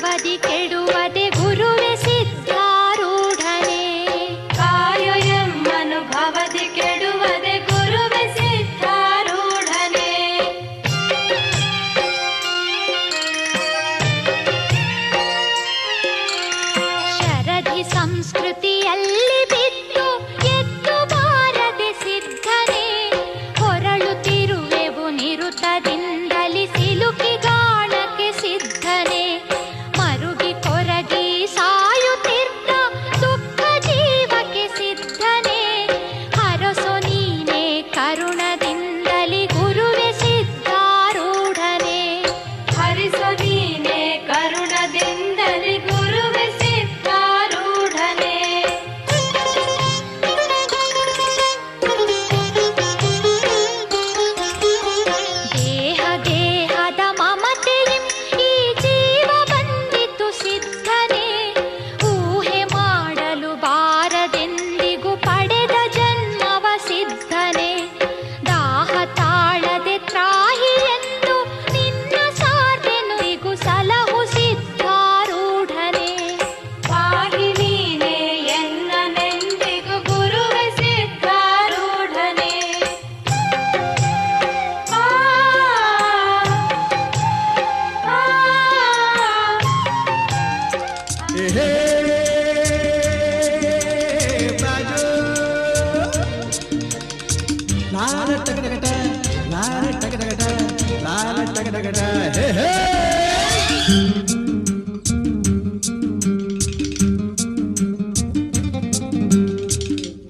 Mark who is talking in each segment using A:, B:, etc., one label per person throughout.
A: ಭವದಿ ಕೆಡುವದೆ ಗುರುವೆ ಸಿದ್ಧಾರೂಢನೆ.
B: ಕಾಯೋ ಎಮ್ಮನು ಭವದಿ ಕೆಡುವದೆ ಗುರುವೆ ಸಿದ್ಧಾರೂಢನೆ.
A: ಶರಧಿ ಸಂಸ್ಕೃತಿಯಲ್ಲಿ ಬಿದ್ದು ಎದ್ದು ಬಾರದೆ ಸಿದ್ಧನೆ. ಹೊರಳುತ್ತಿರುವೆವು ನಿರುತದಿಂದಲಿ ಸಿಲುಕಿ ಗಾಣಕ್ಕೆ ಸಿದ್ಧನೆ. ಮರುಗಿ ಕೊರಗಿ ಸಾಯುತ್ತಿದ್ದ ದುಃಖ ಜೀವಕ್ಕೆ ಸಿದ್ಧನೆ. ಹರಸೊ ನೀನೆ ಕರುಣದಿಂದಲಿ ಗುರುವೆ ಸಿದ್ಧಾರೂಢನೆ.
B: ಹರಿಸೋ ನೀನೆ ಕರುಣದಿಂದಲಿ ಗುರುವೆ ಸಿದ್ಧಾರೂಢನೆ.
A: ದೇಹ ದೇಹದ ಮಮತೆಯಿಂ ಈ ಜೀವ ಬಂದಿತು ಸಿದ್ಧನೆ. ಊಹೆ ಮಾಡಲು ಬಾರದೆಂದಿಗೂ ಪಡೆದ ಜನ್ಮವ ಸಿದ್ಧನೆ. ದಾಹ ತಾಳದೆ ತ್ರಾಹಿ ಎಂದು ನಿನ್ನ ಸಾರ್ದೆನು ಇಗು ಸಲಹು ಸಿದ್ಧಾರೂಢನೆ.
B: ಪಾಹಿ ನೀನೆ ಎನ್ನನೆಂದಿಗೂ ಗುರುವೆ ಸಿದ್ಧಾರೂಢನೆ. ಆ ಆ
C: ಹೇ ಬಾಜು ಲಾಲ ಟಗಟಗಟ ಲಾಲ ಟಗಟಗಟ ಲಾಲ ಟಗಟಗಟ ಹೇ ಹೇ.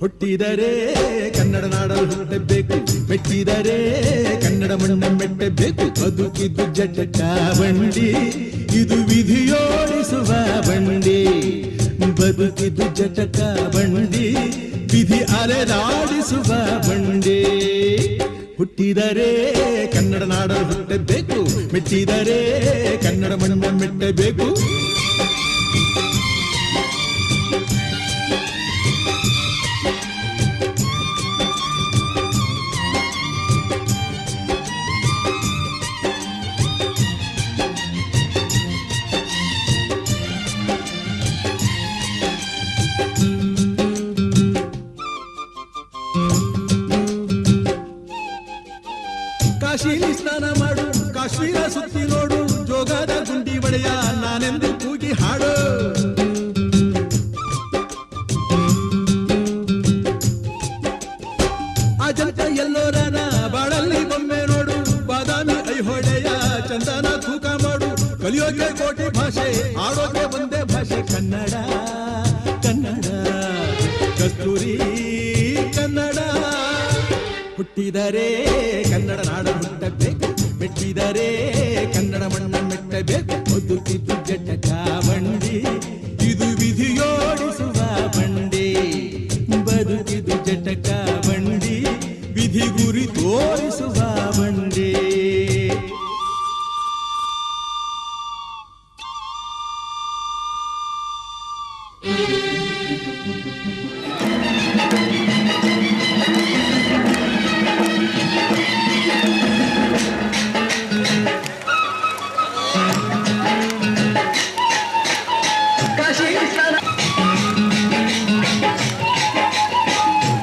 C: ಹುಟ್ಟಿದರೆ ಕನ್ನಡ ನಾಡಲು ಹುಟ್ಟಬೇಕು, ಮೆಟ್ಟಿದರೆ ಕನ್ನಡ ಮಣ್ಣ ಮೆಟ್ಟಬೇಕು. ಬದುಕಿದ್ದು ಜಟಕ ಬಂಡಿ, ಇದು ವಿಧಿಯೋಡಿಸುವ ಬಂಡಿ. ಬದುಕಿದ್ದು ಜಟಕ ಬಂಡಿ, ವಿಧಿ ಅಲೆದಾಡಿಸುವ ಬಂಡಿ. ಹುಟ್ಟಿದರೆ ಕನ್ನಡ ನಾಡಲು ಹುಟ್ಟಬೇಕು, ಮೆಟ್ಟಿದರೆ ಕನ್ನಡ ಮಣ್ಣ ಮೆಟ್ಟಬೇಕು. ಕಾಶಿಲಿ ಸ್ನಾನ ಮಾಡು, ಕಾಶ್ಮೀರ ಸುತ್ತಿ ನೋಡು, ಜೋಗದ ಗುಂಡಿ ಒಡೆಯ ನಾನೆಂದು ಕೂಗಿ ಹಾಡು. ಅಜಂತ ಎಲ್ಲೋರನ ಬಾಳಲ್ಲಿ ಬೊಮ್ಮೆ ನೋಡು, ಬಾದಾಮಿ ಐಹೊಳೆಯ ಚಂದನ ತೂಕ ಮಾಡು. ಕಲಿಯೋಕೆ ಕೋಟಿ ಭಾಷೆ, ಆಡೋಕೆ ಒಂದೇ ಭಾಷೆ ಕನ್ನಡ. ಕನ್ನಡ ಕಸ್ತೂರಿ ಕನ್ನಡ. ಹುಟ್ಟಿದರೆ ಕನ್ನಡ ನಾಡ ಹುಟ್ಟಬೇಕು, ಮೆಟ್ಟಿದರೆ ಕನ್ನಡ ಮಣ್ಣ ಮೆಟ್ಟಬೇಕು. ಬದುಕಿದ್ದು ಜಟಕ ಬಂಡಿ, ಇದು ವಿಧಿಯೋಡಿಸುವ ಬಂಡಿ. ಬದುಕಿದ್ದು ಜಟಕ ಬಂಡಿ, ವಿಧಿ ಗುರಿ ತೋರಿಸುವ ಬಂಡಿ.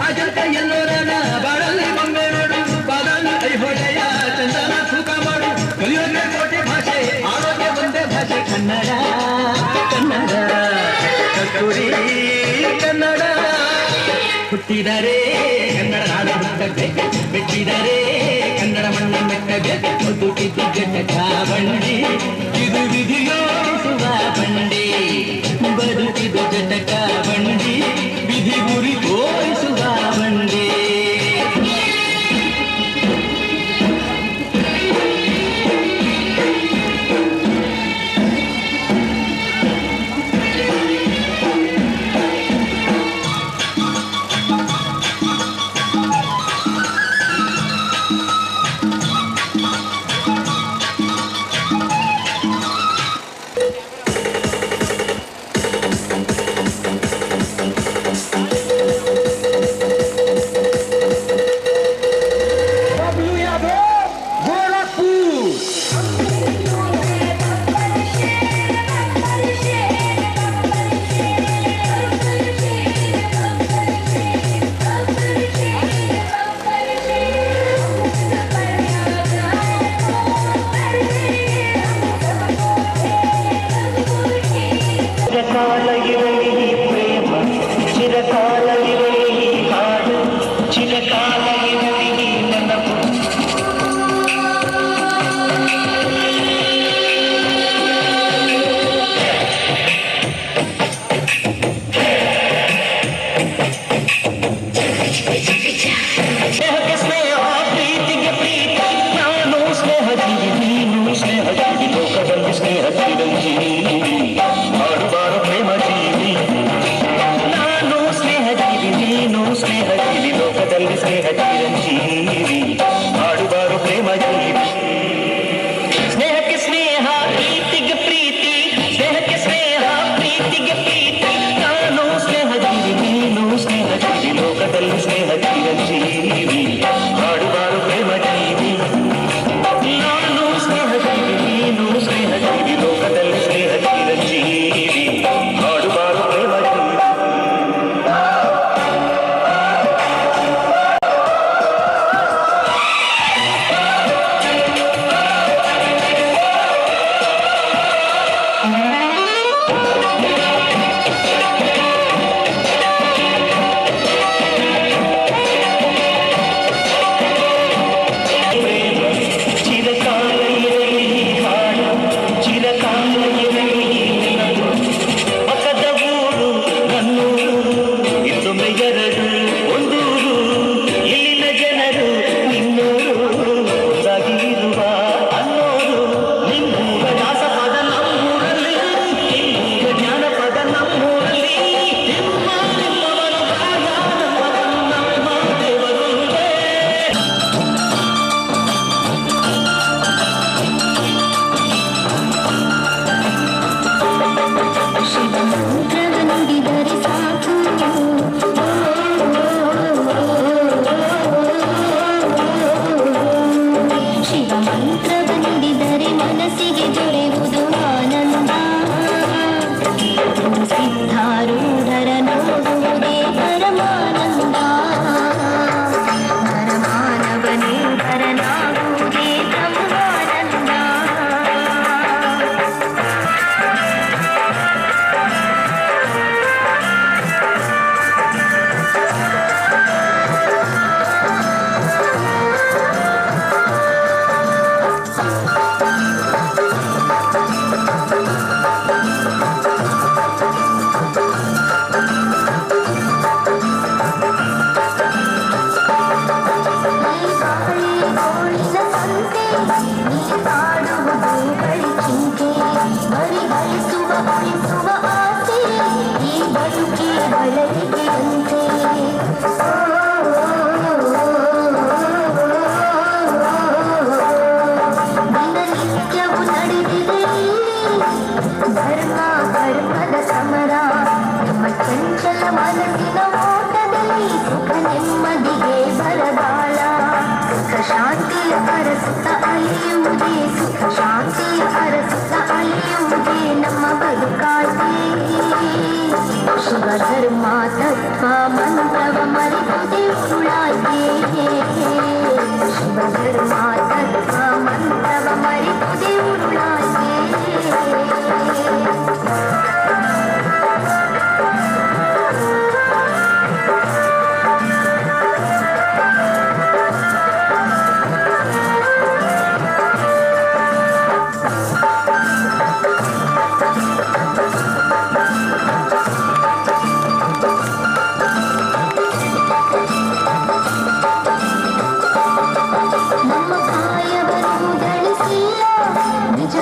C: ಅಜಂತ ಎಲ್ಲೋರನ ಬಾಳಲ್ಲಿ ಬೊಮ್ಮೆ ನೋಡು, ಬಾದಾಮಿ ಐಹೊಳೆಯ ಚಂದನ ತೂಕ ಮಾಡು. ಕಲಿಯೋಕೆ ಕೋಟಿ ಭಾಷೆ, ಆಡೋಕೆ ಒಂದೇ ಭಾಷೆ ಕನ್ನಡ. ಕನ್ನಡ ಕಸ್ತೂರಿ ಕನ್ನಡ. ಹುಟ್ಟಿದರೆ ಕನ್ನಡ ನಾಡ ಹುಟ್ಟಬೇಕು, ಮೆಟ್ಟಿದರೆ ಕನ್ನಡ ಮಣ್ಣ ಮೆಟ್ಟಬೇಕು. ಬದುಕಿದ್ದು ಜಟಕ ಬಂಡಿ, ಇದು ವಿಧಿಯೋಡಿಸುವ ಬಂಡಿ. ಬದುಕಿದ್ದು ಜಟಕ ಬಂಡಿ, ವಿಧಿ ಗುರಿ ತೋರಿಸುವ ಬಂಡಿ.
D: ಚಿರಕಾಲ ಇರಲಿ ಈ ಪ್ರೇಮ, ಚಿರಕಾಲ ಇರಲಿ ಈ ಹಾಡು, ಚಿರಕಾಲ ಇರಲಿ ಈ ನೆನಪು. ಸ್ನೇಹಕ್ಕೆ ಸ್ನೇಹ, ಪ್ರೀತಿಗೆ ಪ್ರೀತಿ, ನಾನು ಸ್ನೇಹ ಜೀವಿ, ನೀನು ಸ್ನೇಹ ಜೀವಿ, ಲೋಕದಲ್ಲಿ ಸ್ನೇಹ ಚಿರಂಜೀವಿ, ಹಾಡುವಾರು ಪ್ರೇಮ ಜೀವಿ. ನಾನು ಸ್ನೇಹ ಜೀವಿ, ನೀನು ಸ್ನೇಹ ಜೀವಿ, ಲೋಕದಲ್ಲಿ ಸ್ನೇಹ ಚಿರಂಜೀವಿ, ಹಾಡುವಾರು ಪ್ರೇಮ ಜೀವಿ. ಸ್ನೇಹಕ್ಕೆ ಸ್ನೇಹ, ಪ್ರೀತಿಗೆ ಪ್ರೀತಿ, ಸ್ನೇಹಕ್ಕೆ ಸ್ನೇಹ, ಪ್ರೀತಿಗೆ ಪ್ರೀತಿ, ನಾನು ಸ್ನೇಹ ಜೀವಿ, ನೀನು ಸ್ನೇಹ ಜೀವಿ, ಲೋಕದಲ್ಲಿ ಸ್ನೇಹ ಚಿರಂಜೀವಿ, ಹಾಡುವಾರು ಪ್ರೇಮ ಜೀವಿ. ನಾನು ಸ್ನೇಹ ಜೀವಿ, ನೀನು ಸ್ನೇಹ ಜೀವಿ, ಲೋಕದಲ್ಲಿ ಸ್ನೇಹ ಚಿರಂಜೀವಿ, ಹಾಡುವಾರು ಪ್ರೇಮ ಜೀವಿ. ಚಿರಕಾಲ ಇರಲಿ ಈ ಹಾಡು, ಚಿರಕಾಲ ಇರಲಿ ಈ ನೆನಪು. ಪಕ್ಕದ ಊರು ನನ್ನೂರು, ಇನ್ನೊಮ್ಮೆ ಎರಡು ಒಂದೂರು, ಇಲ್ಲಿನ ಜನರು ನಿನ್ನೂರು, ಒಂದಾಗಿ ಇರುವ ಅನ್ನೋರು. ನಿನ್ನೂರ ದಾಸಪದ ನಮ್ಮೂರಲ್ಲಿ, ನಿನ್ನೂರ ಜಾನಪದ ನಮ್ಮೂರಲ್ಲಿ, ನಿಮ್ಮವರ ರಾಗ ನಮ್ಮ ದೇವರುಂಟೆ.
A: ಶಿವಮಂತ್ರವ ನುಡಿದರೆ ಸಾಕು, ಶಿವಮಂತ್ರವ ನುಡಿದರೆ ಮನಸ್ಸಿಗೆ ದೊರೆಯುವುದು ಆನಂದ. ಸಿದ್ಧಾರೂಢರ ನೋಡುವುದೇ ಪರಮಾನಂದ, ಪರಮಾನವನೇ ಪರನಾಗುವುದೇ ಬ್ರಹ್ಮಾನಂದ. ಧರ್ಮ ಕರ್ಮದ ಸಮರ, ನಮ್ಮ ಚಂಚಲ ಮನಸ್ಸಿನ ಓಟದಲ್ಲಿ ಸುಖ ನೆಮ್ಮದಿಗೆ ಬರಗಾಲ. ಸುಖ ಶಾಂತಿಯ ಅರಸುತ್ತ ಅಲಿಯುವುದೇ, ಸುಖ ಶಾಂತಿಯ ಅರಸುತ್ತ ಅಲಿಯುವುದೇ ನಮ್ಮ ಬದುಕಾಗಿ. ಶಿವ ಧರ್ಮ ತತ್ವ ಮಂತ್ರವ ಮರೆಯುವುದೇ ಉರುಳಾಗಿ. ಶಿವ ಧರ್ಮ ತತ್ವ ಮಂತ್ರವ ಮರೆಯುವುದೇ ಉರುಳಾಗಿ. ನಮ್ಮ ಕಾಯವನ್ನು ಗಳಿಸಿಲ್ಲ, ನಿಜ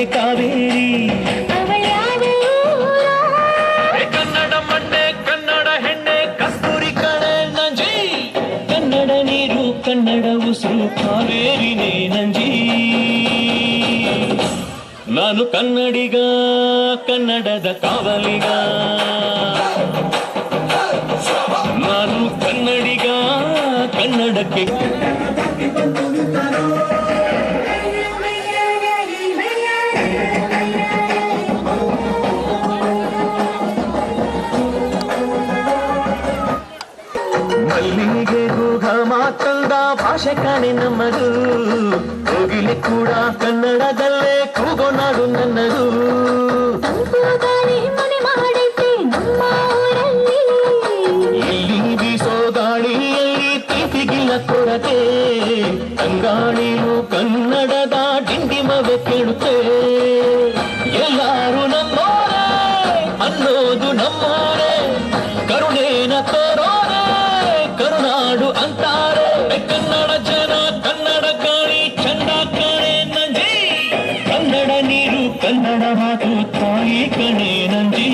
D: ಕಾವೇರಿ
A: ಅವಳ್ಯಾವ ಊರು?
D: ಕನ್ನಡ ಮಣ್ಣೆ ಕನ್ನಡ ಹೆಣ್ಣೆ ಕಸ್ತೂರಿ ಕಣೆ ನಂಜಿ ಕನ್ನಡ ನೀರು ಕನ್ನಡ ಉಸಿರು ಕಾವೇರಿನೇ ನಂಜಿ ನಾನು ಕನ್ನಡಿಗ ಕನ್ನಡದ ಕಾವಲಿಗ ನಾನು ಕನ್ನಡಿಗ ಕನ್ನಡಕ್ಕೆ ಮಲ್ಲಿಗೆ ಗೂಘ ಮಾತಂದ ಭಾಷೆ ಕಾಣೆ ನಮ್ಮದು ಕೋಗಿಲೆ ಕೂಡ ಕನ್ನಡದಲ್ಲೇ ಕೂಗೋ ನಾಡು ನನ್ನದು
A: ತಂಪು ಗಾಳಿ ಮನೆ ಮಾಡೈತೆ ನಮ್ಮ ಊರಲ್ಲಿ.
D: ಇಲ್ಲಿ ಬೀಸೋ ಗಾಳಿಯಲ್ಲಿ ಪ್ರೀತಿಗಿಲ್ಲ ಕೊರತೆ ತಂಗಾಳಿಯು ಕನ್ನಡದ ಡಿಂಡಿಮವೆ ಕೇಳುತ್ತೆ ಎಲ್ಲಾರು ನಮ್ಮೋರೇ ಅನ್ನೋದು ನಮ್ಮೋರೇ ಕರುಣೇನ ತೋರೋರೇ ಕರುನಾಡು ಅಂತಾರೆ ಕನ್ನಡ ಜನ ಕನ್ನಡ ಗಾಳಿ ಚಂದ ಕಾಣೆ ನಂಜಿ ಕನ್ನಡ ನೀರು ಕನ್ನಡ ಮಾತು ತಾಯಿ ಕಣೆ ನಂಜಿ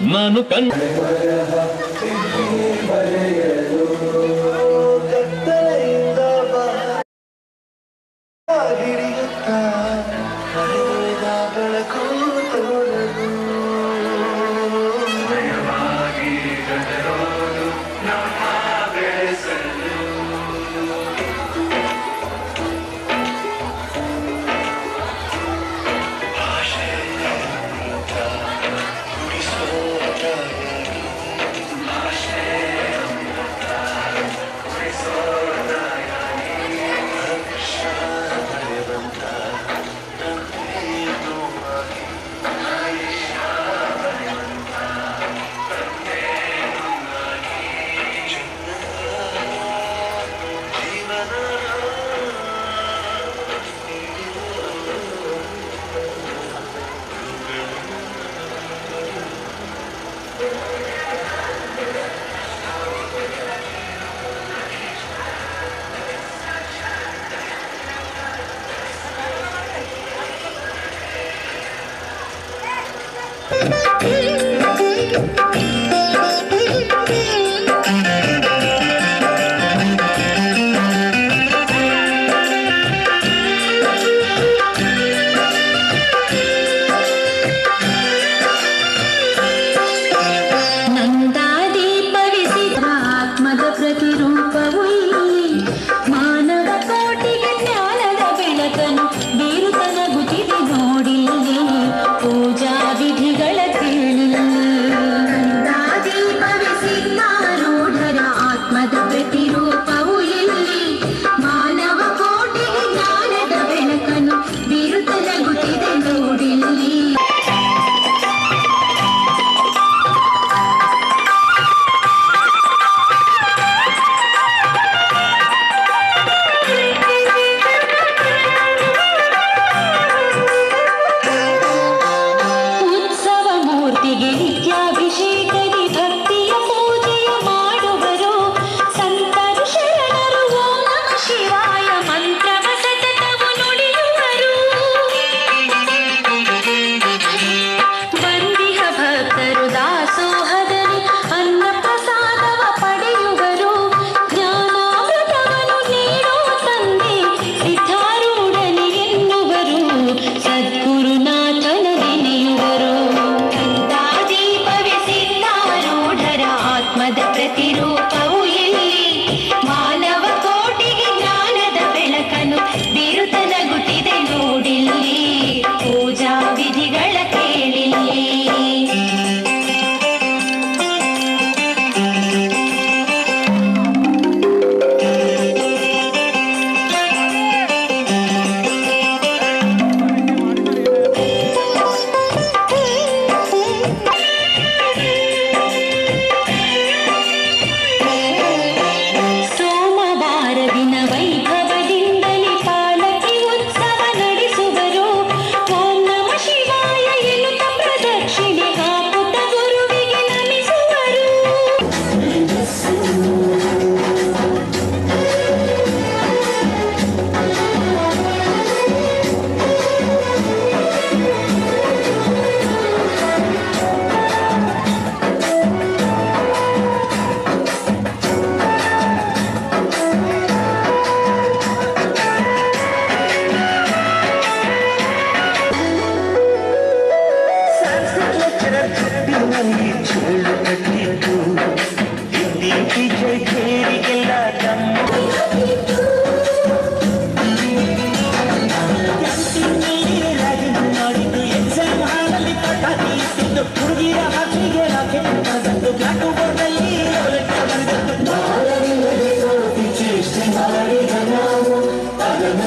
D: ನಾನು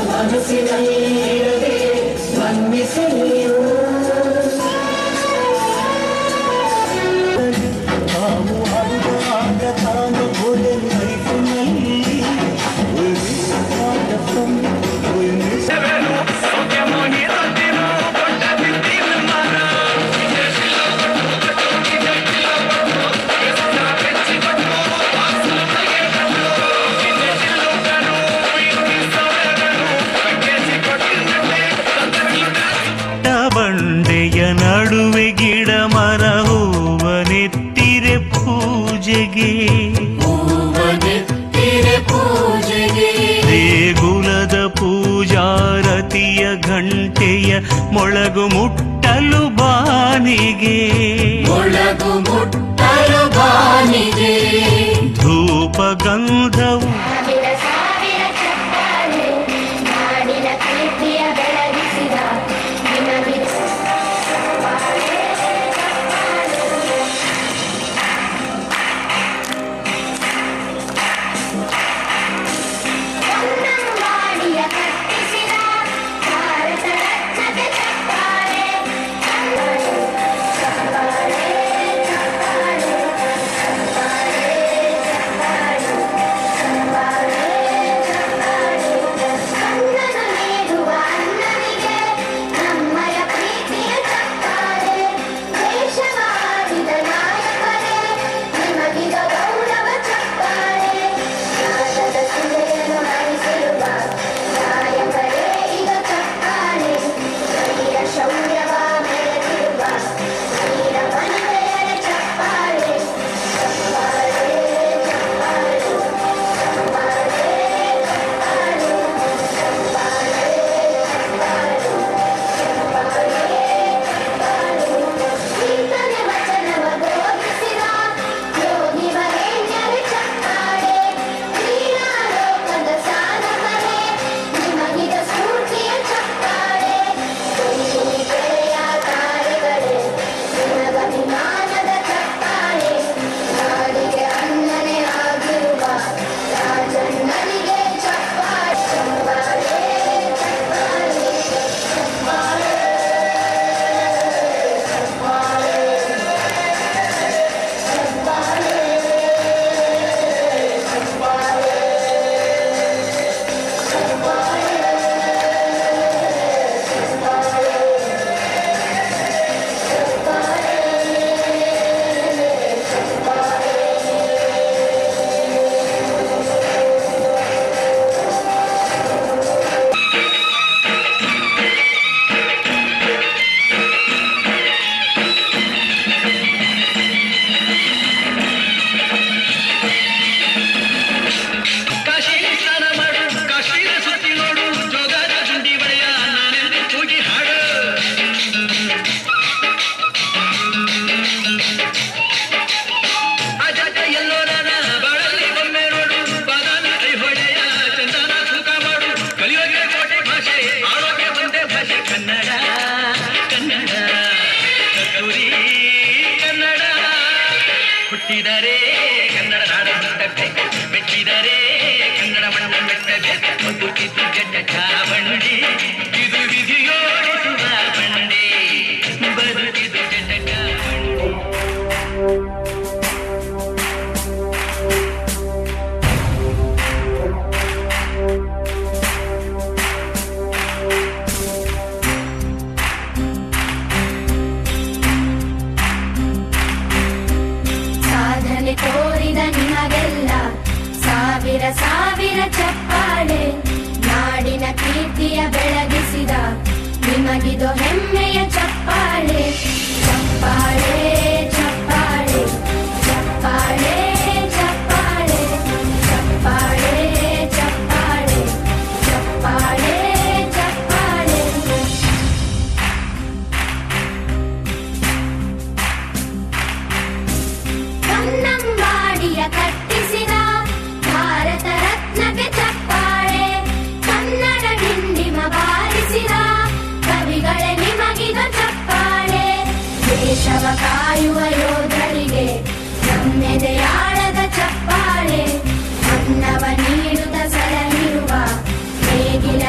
D: ಮನಸ್ಸಿನಲ್ಲಿರದೆ ಮನ್ನಿಸಲಿಯೋ ತಾವು ಆಗ ತಾನು ಹೋದೆ ಲೈಫ್ನಲ್ಲಿ ಬಂಡೆಯ ನಡುವೆ ಗಿಡ ಮರ ಹೂವನೆತ್ತಿರೆ ಪೂಜೆಗೆ ದೇಗುಲದ ಪೂಜಾರತಿಯ ಗಂಟೆಯ ಮೊಳಗು ಮುಟ್ಟಲು ಬಾನಿಗೆ ಧೂಪ ಗಂಧವು
E: ಹುಟ್ಟಿದರೆ ಕನ್ನಡ ನಾಡ ಹುಟ್ಟಬೇಕು, ಮೆಚ್ಚಿದರೆ ಕನ್ನಡ ಮಣ್ಣ ಮೆಟ್ಟಬೇಕು. ಬದುಕಿದ್ದು ಜಡ್ಡ ಚಾವಂಡಿ, ಇದು ವಿಧಿಯೋಡಿಸುವ ಬಂಡಿ, ಬದುಕಿದ್ದು ಜಡ್ಡ ಚಾವಂಡಿ.
A: ತೋರಿದ ನಿಮಗೆಲ್ಲ ಸಾವಿರ ಸಾವಿರ ಚಪ್ಪಾಳೆ, ನಾಡಿನ ಕೀರ್ತಿಯ ಬೆಳಗಿಸಿದ ನಿಮಗಿದು ಹೆಮ್ಮೆಯ ಚಪ್ಪಾಳೆ. ಚಪ್ಪಾಳೆ ಚಪ್ಪಾಳೆ ಚಪ್ಪಾಳೆ ಚಪ್ಪಾಳೆ ಚಪ್ಪಾಳೆ ಚಪ್ಪಾಳೆ ಚಪ್ಪಾಳೆ ಚಪ್ಪಾಳೆ. ಕನ್ನಂಬಾಡಿಯ ಕಟ್ಟಿಸಿದ ಭಾರತ ರತ್ನಕ್ಕೆ ಚಪ್ಪಾಳೆ, ಕನ್ನಡ ಡಿಂಡಿಮ ಬಾರಿಸಿದ ಕವಿಗಳೇ ನಿಮಗಿದು ಚಪ್ಪಾಳೆ. ದೇಶವ ಕಾಯುವ ಯೋಧರಿಗೆ ನಮ್ಮೆದೆಯಾಳದ ಚಪ್ಪಾಳೆ, ಅನ್ನವ ನೀಡುತ್ತ ಸಲಹಿರುವ ನೇಗಿಲ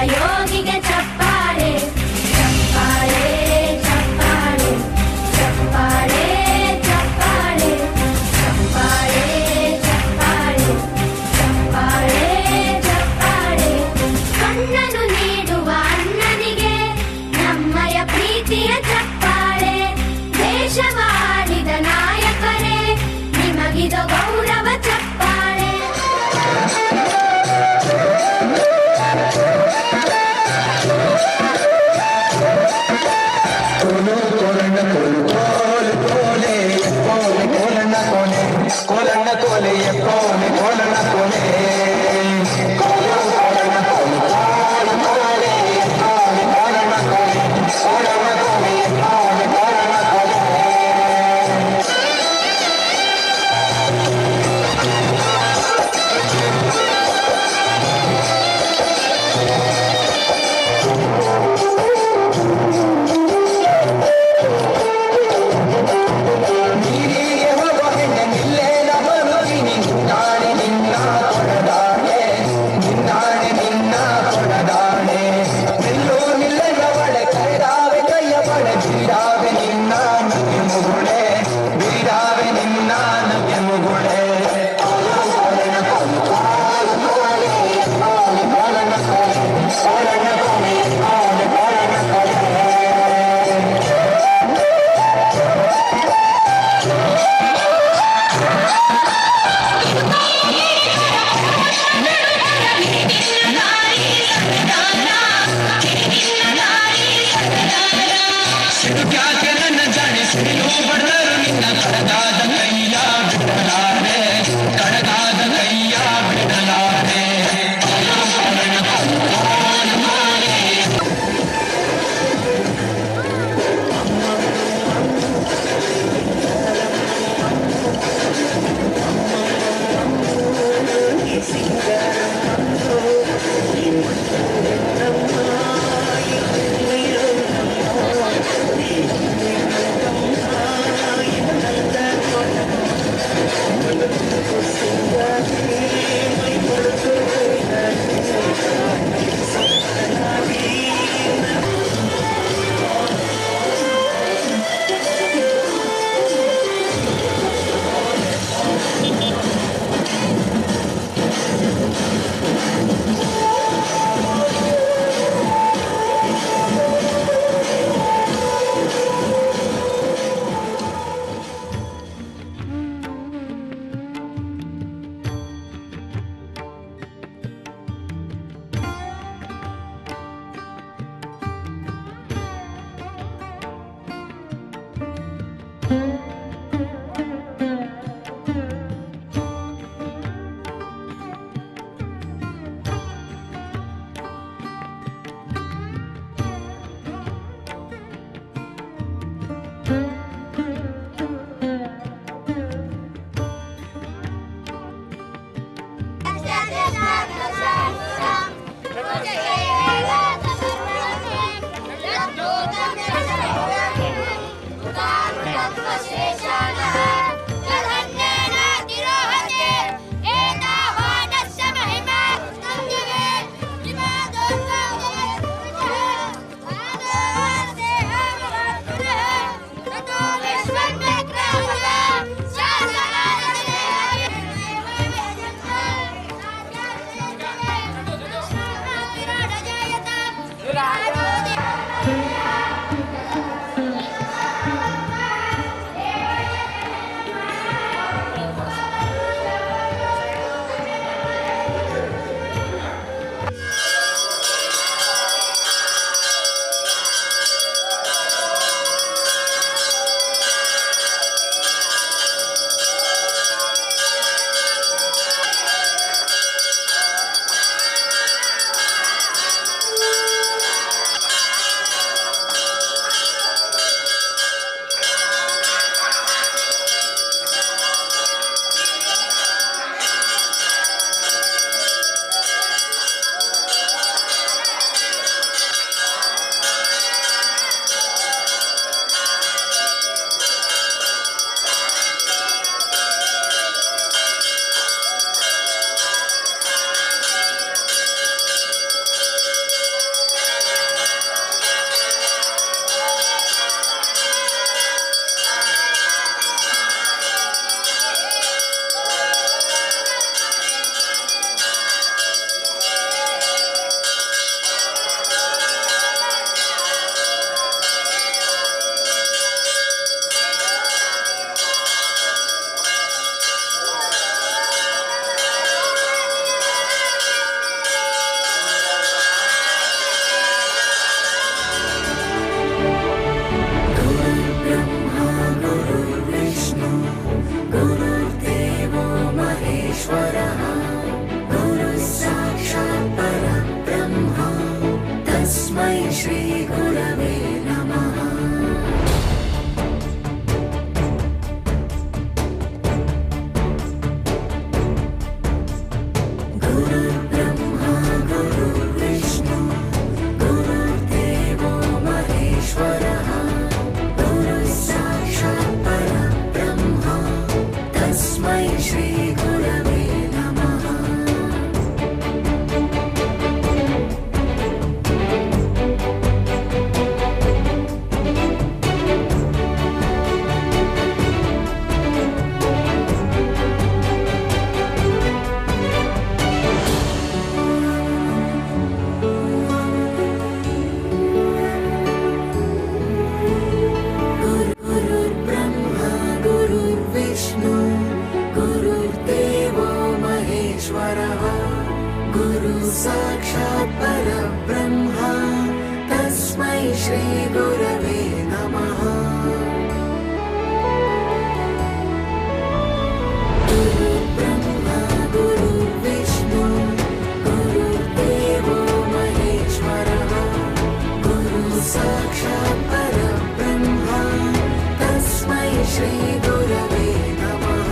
F: श्रीगुरवे नमः। गुरुर्ब्रह्मा गुरुर्विष्णु गुरुर्देवो महेश्वरः गुरुसाक्षात् परब्रह्म तस्मै श्रीगुरवे नमः।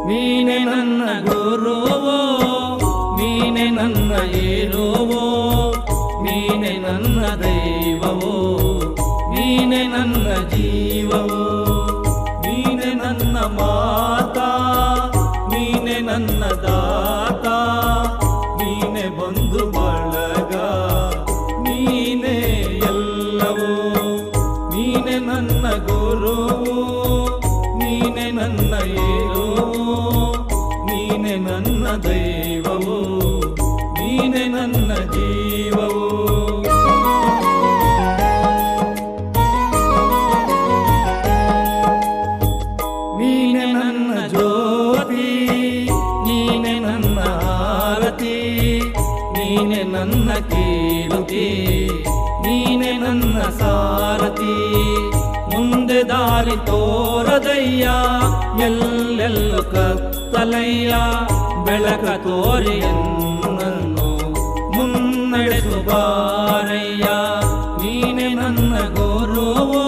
G: ನೀನೆ ನನ್ನ ಗುರುವೋ ನೀನೆ ನನ್ನ ಏರುವೋ ನೀನೆ ನನ್ನ ದೈವವೋ ನೀನೆ ನನ್ನ ಜೀವವೋ ನೀನೆ ನನ್ನ ಮಾತಾ ನೀನೆ ನನ್ನ ದಾತ ನೀನೆ ಬಂಧು ಬಳಗ ನೀನೆ ಎಲ್ಲವೋ ನೀನೆ ನನ್ನ ಗುರುವೋ ನೀನೆ ನನ್ನ ಏರುವೋ ನೀನೆ ನನ್ನ ದೈವವೋ ನೀನೆ ನನ್ನ ಜೀವವೋ ನೀನೆ ನನ್ನ ಜ್ಯೋತಿ ನೀನೆ ನನ್ನ ಆರತಿ ನೀನೆ ನನ್ನ ಕೀರುತಿ ನೀನೆ ನನ್ನ ಸಾರಥಿ ಮುಂದೆ ದಾರಿ ತೋರದಯ್ಯ ಎಲ್ಲೆಲ್ಲೂ ಕತ್ತಲಯ್ಯ ಬೆಳಕ ತೋರಿಯನ್ನು ಮುನ್ನಡೆಸು ಬಾರಯ್ಯ ನೀನೆ ನನ್ನ ಗುರುವೋ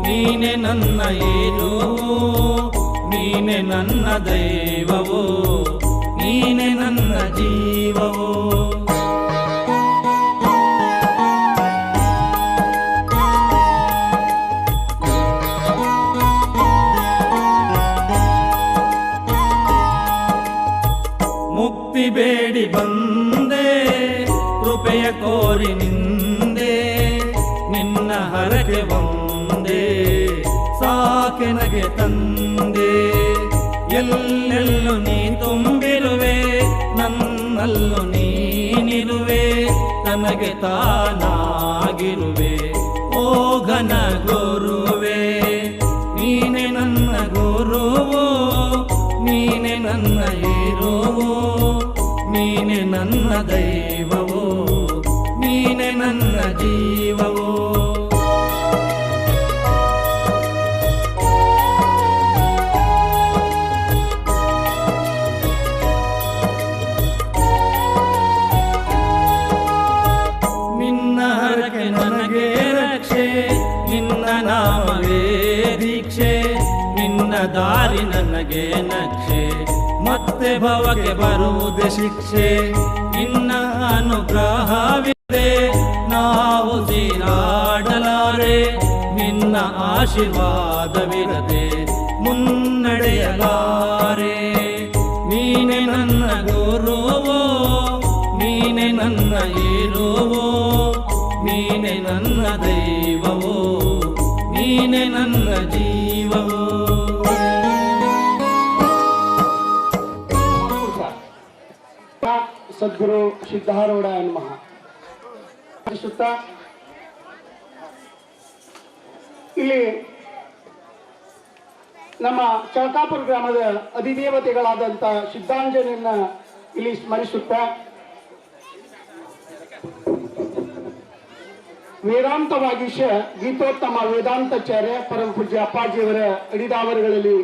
G: ನೀನೆ ನನ್ನ ಏರುವೋ ನೀನೆ ನನ್ನ ದೈವವೋ ನೀನೆ ನನ್ನ ಜೀವವೋ ಮುಕ್ತಿ ಬೇಡಿ ಬಂದೆ ಕೃಪೆಯ ಕೋರಿ ನಿಂದೆ ನಿನ್ನ ಹರಕೆ ಒಂದೇ ಸಾಕೆನಗೆ ತಂದೆ ಎಲ್ಲೆಲ್ಲೂ ನೀ ತುಂಬಿರುವೆ ನನ್ನಲ್ಲೂ ನೀನಿರುವೆ ನನಗೆ ತಾನಾಗಿರುವೆ ಓ ಘನ ಗುರುವೆ ನೀನೆ ನನ್ನ ಗುರುವೋ ನೀನೆ ನನ್ನ ಏರುವೋ ನೀನೆ ನನ್ನ ದೈವವೋ ನೀನೆ ನನ್ನ ಜೀವವೋ ನಿನ್ನ ಹರಕೆ ನನಗೆ ರಕ್ಷೆ ನಿನ್ನ ನಾಮವೇ ದೀಕ್ಷೆ ನಿನ್ನ ದಾರಿ ನನಗೆ ನಕ್ಷೆ ಮತ್ತೆ ಭವಕ್ಕೆ ಬರುವುದೇ ಶಿಕ್ಷೆ ನಿನ್ನ ಅನುಗ್ರಹವಿದೆ ನಾವು ತೀರಾಡಲಾರೆ ನಿನ್ನ ಆಶೀರ್ವಾದವಿರದೆ ಮುನ್ನಡೆಯಲಾರೆ ನೀನೆ ನನ್ನ ಗುರುವೋ ನೀನೆ ನನ್ನ ಏರುವೋ ನೀನೆ ನನ್ನ ದೈವವೋ ನೀನೆ ನನ್ನ ಜೀವವೋ
H: ಸದ್ಗುರು ಸಿದ್ಧಾರೂಢ ನಮಃ. ಇಲ್ಲಿ ನಮ್ಮ ಚಳಕಾಪುರ ಗ್ರಾಮದ ಅಧಿದೇವತೆಗಳಾದಂಥ ಸಿದ್ಧಾಂಜಲಿಯನ್ನ ಇಲ್ಲಿ ಸ್ಮರಿಸುತ್ತಾ ವೇದಾಂತ ವಾಗೀಶ ಗೀತೋತ್ತಮ ವೇದಾಂತಾಚಾರ್ಯ ಪರಮ ಪೂಜ್ಯ ಅಪ್ಪಾಜಿಯವರ ಅಡಿದಾವರುಗಳಲ್ಲಿ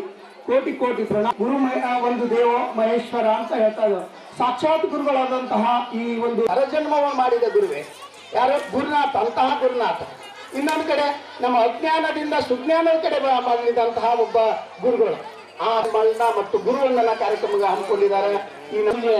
H: ಕೋಟಿ ಕೋಟಿ ಪ್ರಣಾಮ. ಗುರುಮಯ ಒಂದು ದೇವ ಮಹೇಶ್ವರ ಅಂತ ಹೇಳ್ತಾರೆ. ಸಾಕ್ಷಾತ್ ಗುರುಗಳಾದಂತಹ ಈ ಒಂದು ಅರಜನ್ಮವ ಮಾಡಿದ ಗುರುವೇ ಯಾರು? ಗುರುನಾಥ. ಅಂತಹ ಗುರುನಾಥ. ಇನ್ನೊಂದು ಕಡೆ ನಮ್ಮ ಅಜ್ಞಾನದಿಂದ ಸುಜ್ಞಾನದ ಕಡೆ ಮಾಡಿದಂತಹ ಒಬ್ಬ ಗುರುಗಳು ಆ ಮಣ್ಣ ಮತ್ತು ಗುರುವಂದನಾ ಕಾರ್ಯಕ್ರಮ ಹಮ್ಮಿಕೊಂಡಿದ್ದಾರೆ. ಈ ನಮಗೆ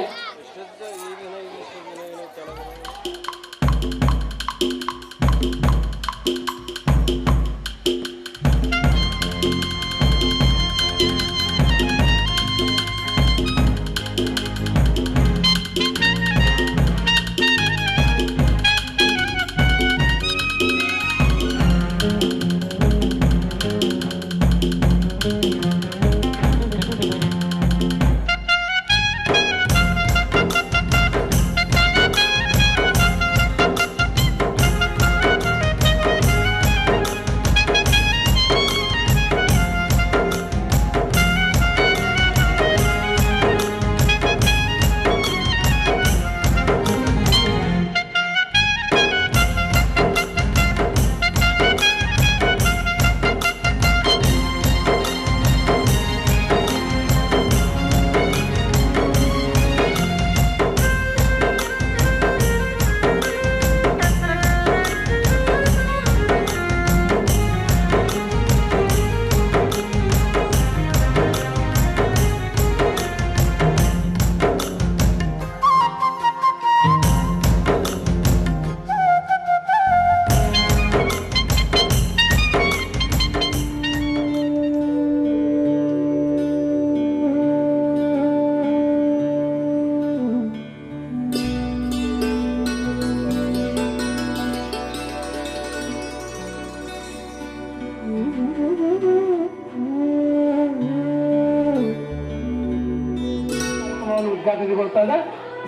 H: ಉದ್ಘಾಟನೆಗೊಳ್ತಾ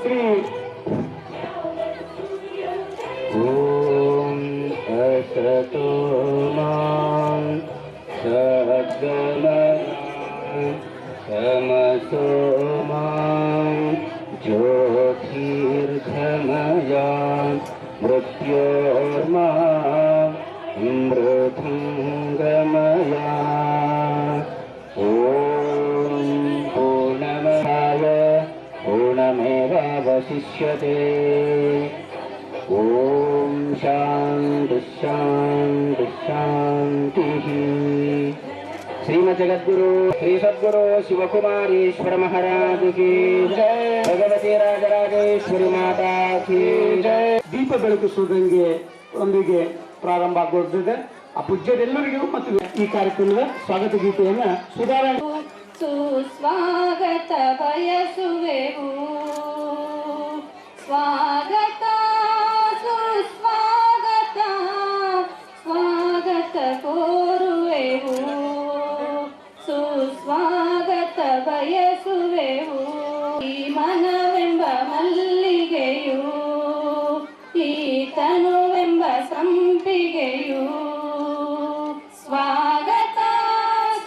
H: ಶ್ರೀ
I: ಓಂ ಅಸತೋ ಮಾಂ ಸದ್ಗಮಯ ತಮಸೋ ಮಾಂ ಜ್ಯೋತಿರ್ಗಮಯ ಮೃತ್ಯೋರ್ಮಾಂ ಅಮೃತಂಗಮಯ. ಓಂ ಪೂರ್ಣಮದಾಯ पूर्णमेवावशिष्यते. ಓಂ ಶಾಂತಿ ಶಾಂತಿ ಶಾಂತಿಃ. ಶ್ರೀಮದ್ ಜಗದ್ಗುರು ಶ್ರೀ ಸದ್ಗುರು ಶಿವಕುಮಾರೇಶ್ವರ ಮಹಾರಾಜ ಕಿ ಜೈ. ಭಗವತಿ ರಾಜರಾಜೇಶ್ವರಿ ಮಾತಾ ಕಿ ಜೈ.
H: ದೀಪ ಬೆಳಗಿಸುವುದಂಗೆ ಒಂದಿಗೆ ಪ್ರಾರಂಭ ಆಗುತ್ತದೆ. ಆ ಪೂಜ್ಯರೆಲ್ಲರಿಗೂ ಮತ್ತು ಈ ಕಾರ್ಯಕ್ರಮದ ಸ್ವಾಗತ ಗೀತೆಯನ್ನ ಸುಧಾರಣೆ
B: ಸುಸ್ವಾಗತ ಬಯಸುವೆವು. ಸ್ವಾಗತ ಸುಸ್ವಾಗತ ಸ್ವಾಗತ ಕೋರುವೆವು. ಸುಸ್ವಾಗತ ಬಯಸುವೆವು. ಈ ಮನವೆಂಬ ಮಲ್ಲಿಗೆಯು ಈ ತನುವೆಂಬ ಸಂಪಿಗೆಯು ಸ್ವಾಗತ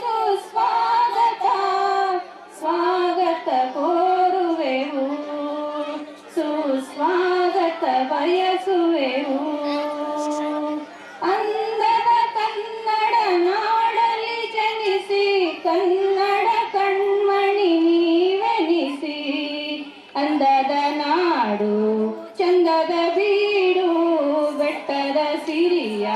B: ಸುಸ್ವಾಗತ ಸ್ವಾಗತ ಕೋರುವೆವು. ಸುಸ್ವಾಗತ ಬಯಸುವೆವು. ಅಂದದ ಕನ್ನಡ ನಾಡಲಿ ಜನಿಸಿ ಕನ್ನಡ ಕಣ್ಮಣಿ ನೀವೆನಿಸಿ. ಅಂದದ ನಾಡು ಚಂದದ ಬೀಡು ಬೆಟ್ಟದ ಸಿರಿಯ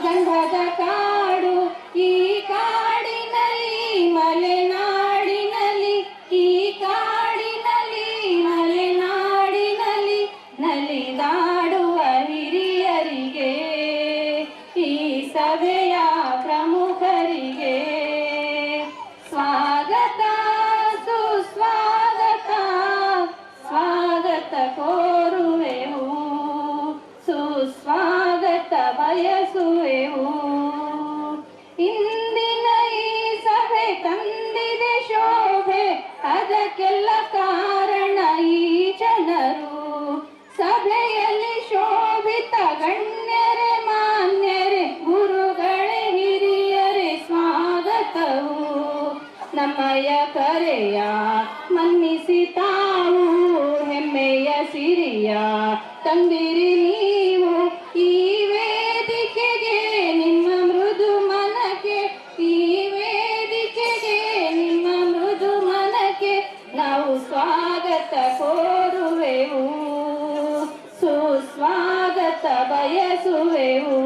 B: ಗಂಧದ ಕಾಡು. ಈ ಕಾಡಿನಲ್ಲಿ ಮಲೆನಾಡಿನಲ್ಲಿ ಈ ಕಾಡಿನಲ್ಲಿ ಮಲೆನಾಡಿನಲ್ಲಿ ನಲಿದಾಡ ಹೊರೆಯ ಮನ್ನಿಸಿ ತಾವು ಹೆಮ್ಮೆಯ ಸಿರಿಯ ತಂದಿರಿ ನೀವು ಈ ವೇದಿಕೆಗೆ ನಿಮ್ಮ ಮೃದು ಮನಕ್ಕೆ ಈ ವೇದಿಕೆಗೆ ನಿಮ್ಮ ಮೃದು ಮನಕ್ಕೆ ನಾವು ಸ್ವಾಗತ ಕೋರುವೆವು ಸುಸ್ವಾಗತ ಬಯಸುವೆವು